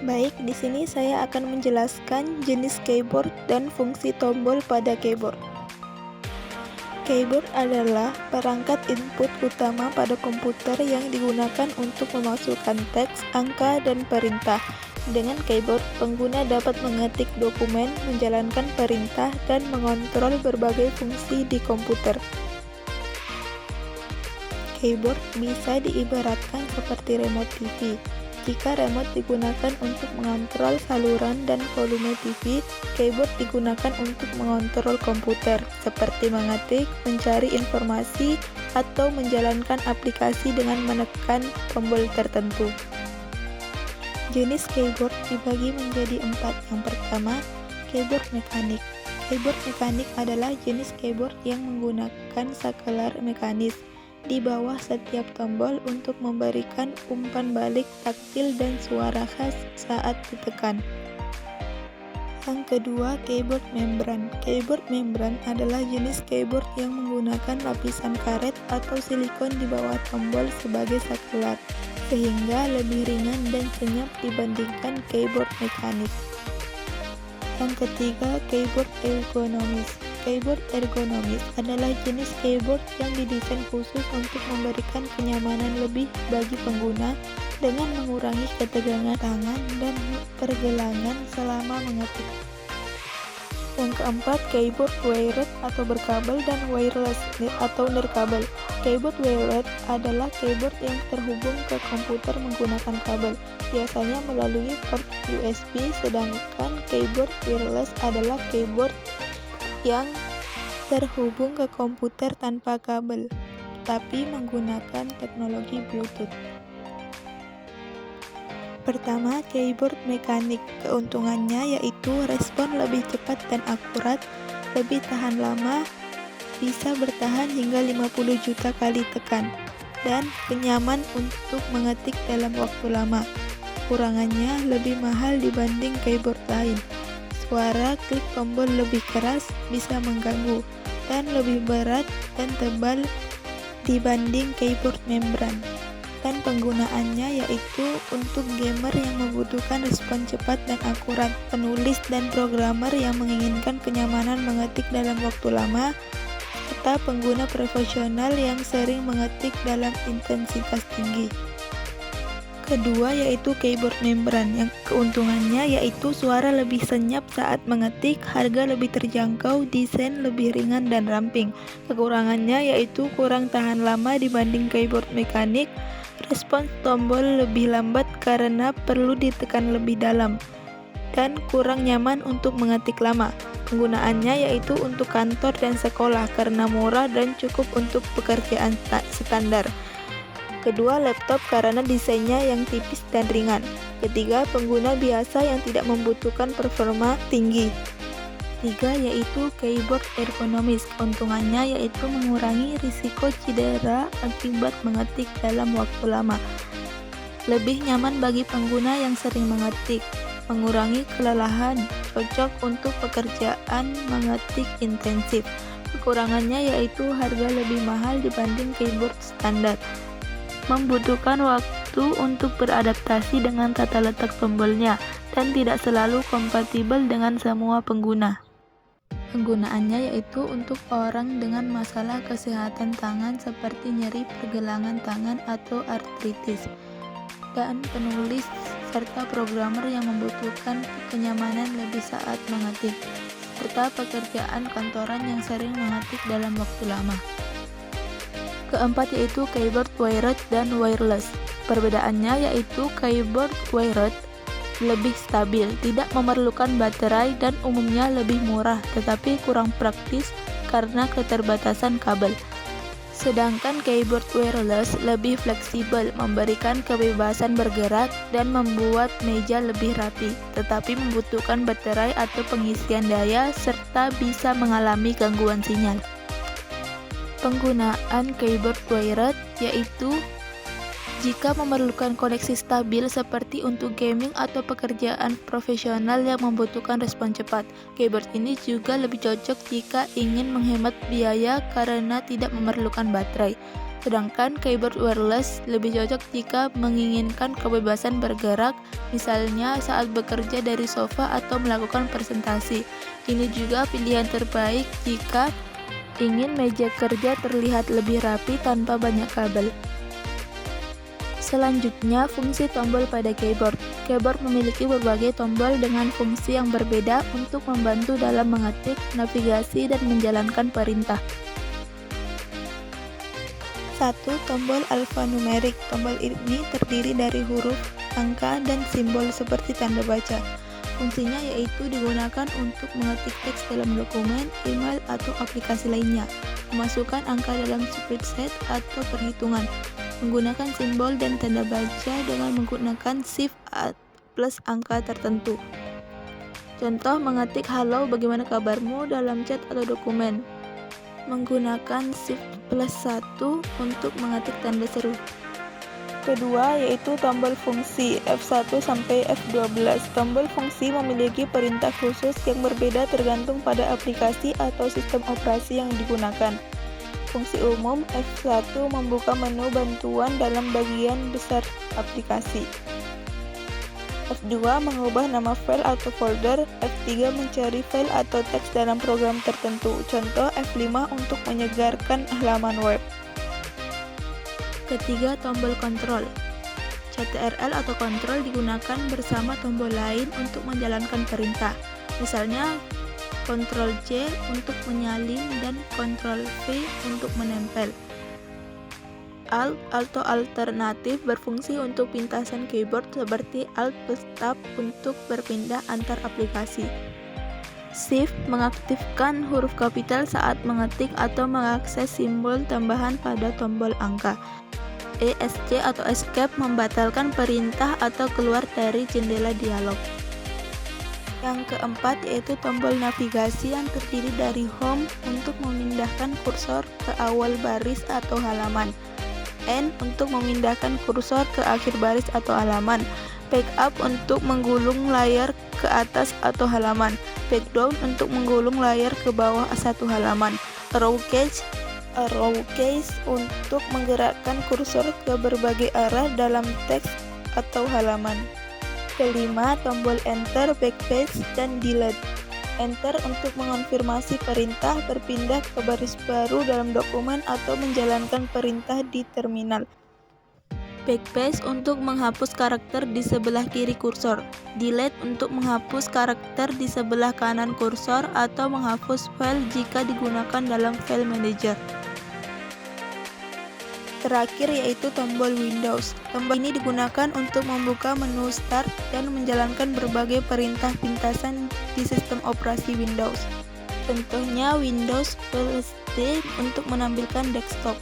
Baik, di sini saya akan menjelaskan jenis keyboard dan fungsi tombol pada keyboard. Keyboard adalah perangkat input utama pada komputer yang digunakan untuk memasukkan teks, angka, dan perintah. Dengan keyboard, pengguna dapat mengetik dokumen, menjalankan perintah, dan mengontrol berbagai fungsi di komputer. Keyboard bisa diibaratkan seperti remote TV. Jika remote digunakan untuk mengontrol saluran dan volume TV, keyboard digunakan untuk mengontrol komputer, seperti mengetik, mencari informasi, atau menjalankan aplikasi dengan menekan tombol tertentu. Jenis keyboard dibagi menjadi 4. Yang pertama, keyboard mekanik. Keyboard mekanik adalah jenis keyboard yang menggunakan saklar mekanis di bawah setiap tombol untuk memberikan umpan balik taktil dan suara khas saat ditekan. Yang kedua, keyboard membran. Keyboard membran adalah jenis keyboard yang menggunakan lapisan karet atau silikon di bawah tombol sebagai saklar, sehingga lebih ringan dan senyap dibandingkan keyboard mekanik. Yang ketiga, keyboard ergonomis. Keyboard ergonomis adalah jenis keyboard yang didesain khusus untuk memberikan kenyamanan lebih bagi pengguna dengan mengurangi ketegangan tangan dan pergelangan selama mengetik. Yang keempat, keyboard wired atau berkabel dan wireless atau nirkabel. Keyboard wired adalah keyboard yang terhubung ke komputer menggunakan kabel, biasanya melalui port USB, sedangkan keyboard wireless adalah keyboard yang terhubung ke komputer tanpa kabel, tapi menggunakan teknologi Bluetooth. Pertama, keyboard mekanik. Keuntungannya yaitu respon lebih cepat dan akurat, lebih tahan lama, bisa bertahan hingga 50 juta kali tekan, dan nyaman untuk mengetik dalam waktu lama. Kurangannya lebih mahal dibanding keyboard lain. Suara klik tombol lebih keras, bisa mengganggu, dan lebih berat dan tebal dibanding keyboard membran. Dan penggunaannya yaitu untuk gamer yang membutuhkan respon cepat dan akurat, penulis dan programmer yang menginginkan kenyamanan mengetik dalam waktu lama, serta pengguna profesional yang sering mengetik dalam intensitas tinggi. Kedua yaitu keyboard membran, yang keuntungannya yaitu suara lebih senyap saat mengetik, harga lebih terjangkau, desain lebih ringan dan ramping. Kekurangannya yaitu kurang tahan lama dibanding keyboard mekanik, respons tombol lebih lambat karena perlu ditekan lebih dalam, dan kurang nyaman untuk mengetik lama. Penggunaannya yaitu untuk kantor dan sekolah karena murah dan cukup untuk pekerjaan standar. Kedua, laptop karena desainnya yang tipis dan ringan. Ketiga, pengguna biasa yang tidak membutuhkan performa tinggi. Tiga, yaitu keyboard ergonomis. Keuntungannya yaitu mengurangi risiko cedera akibat mengetik dalam waktu lama. Lebih nyaman bagi pengguna yang sering mengetik. Mengurangi kelelahan, cocok untuk pekerjaan mengetik intensif. Kekurangannya yaitu harga lebih mahal dibanding keyboard standar. Membutuhkan waktu untuk beradaptasi dengan tata letak tombolnya dan tidak selalu kompatibel dengan semua pengguna. Penggunaannya yaitu untuk orang dengan masalah kesehatan tangan seperti nyeri pergelangan tangan atau artritis, dan penulis serta programmer yang membutuhkan kenyamanan lebih saat mengetik, serta pekerjaan kantoran yang sering mengetik dalam waktu lama. Keempat yaitu keyboard wired dan wireless. Perbedaannya yaitu keyboard wired lebih stabil, tidak memerlukan baterai dan umumnya lebih murah, tetapi kurang praktis karena keterbatasan kabel. Sedangkan keyboard wireless lebih fleksibel, memberikan kebebasan bergerak dan membuat meja lebih rapi, tetapi membutuhkan baterai atau pengisian daya serta bisa mengalami gangguan sinyal. Penggunaan keyboard wired yaitu jika memerlukan koneksi stabil seperti untuk gaming atau pekerjaan profesional yang membutuhkan respon cepat. Keyboard ini juga lebih cocok jika ingin menghemat biaya karena tidak memerlukan baterai. Sedangkan keyboard wireless lebih cocok jika menginginkan kebebasan bergerak, misalnya saat bekerja dari sofa atau melakukan presentasi. Ini juga pilihan terbaik jika ingin meja kerja terlihat lebih rapi tanpa banyak kabel. Selanjutnya, fungsi tombol pada keyboard. Keyboard memiliki berbagai tombol dengan fungsi yang berbeda untuk membantu dalam mengetik, navigasi, dan menjalankan perintah. 1. Tombol alfanumerik. Tombol ini terdiri dari huruf, angka, dan simbol seperti tanda baca. Fungsinya yaitu digunakan untuk mengetik teks dalam dokumen, email, atau aplikasi lainnya, memasukkan angka dalam spreadsheet atau perhitungan, menggunakan simbol dan tanda baca dengan menggunakan shift plus angka tertentu. Contoh mengetik "Halo, bagaimana kabarmu?" dalam chat atau dokumen. Menggunakan shift plus 1 untuk mengetik tanda seru. Kedua yaitu tombol fungsi F1 sampai F12. Tombol fungsi memiliki perintah khusus yang berbeda tergantung pada aplikasi atau sistem operasi yang digunakan. Fungsi umum F1 membuka menu bantuan dalam bagian besar aplikasi. F2 mengubah nama file atau folder. F3 mencari file atau teks dalam program tertentu. Contoh F5 untuk menyegarkan halaman web. Ketiga, tombol kontrol. CTRL atau kontrol digunakan bersama tombol lain untuk menjalankan perintah. Misalnya Ctrl C untuk menyalin dan Ctrl V untuk menempel. Alt atau alternatif berfungsi untuk pintasan keyboard seperti Alt plus Tab untuk berpindah antar aplikasi. Shift mengaktifkan huruf kapital saat mengetik atau mengakses simbol tambahan pada tombol angka. ESC atau Escape membatalkan perintah atau keluar dari jendela dialog. Yang keempat yaitu tombol navigasi yang terdiri dari Home untuk memindahkan kursor ke awal baris atau halaman. N untuk memindahkan kursor ke akhir baris atau halaman. Backup untuk menggulung layar ke atas atau halaman. Backdown untuk menggulung layar ke bawah satu halaman. Arrow keys untuk menggerakkan kursor ke berbagai arah dalam teks atau halaman. Kelima, tombol Enter, Backspace, dan Delete. Enter untuk mengonfirmasi perintah, berpindah ke baris baru dalam dokumen, atau menjalankan perintah di terminal. Backspace untuk menghapus karakter di sebelah kiri kursor. Delete untuk menghapus karakter di sebelah kanan kursor atau menghapus file jika digunakan dalam file manager. Terakhir yaitu tombol Windows. Tombol ini digunakan untuk membuka menu Start dan menjalankan berbagai perintah pintasan di sistem operasi Windows. Contohnya Windows plus D untuk menampilkan desktop.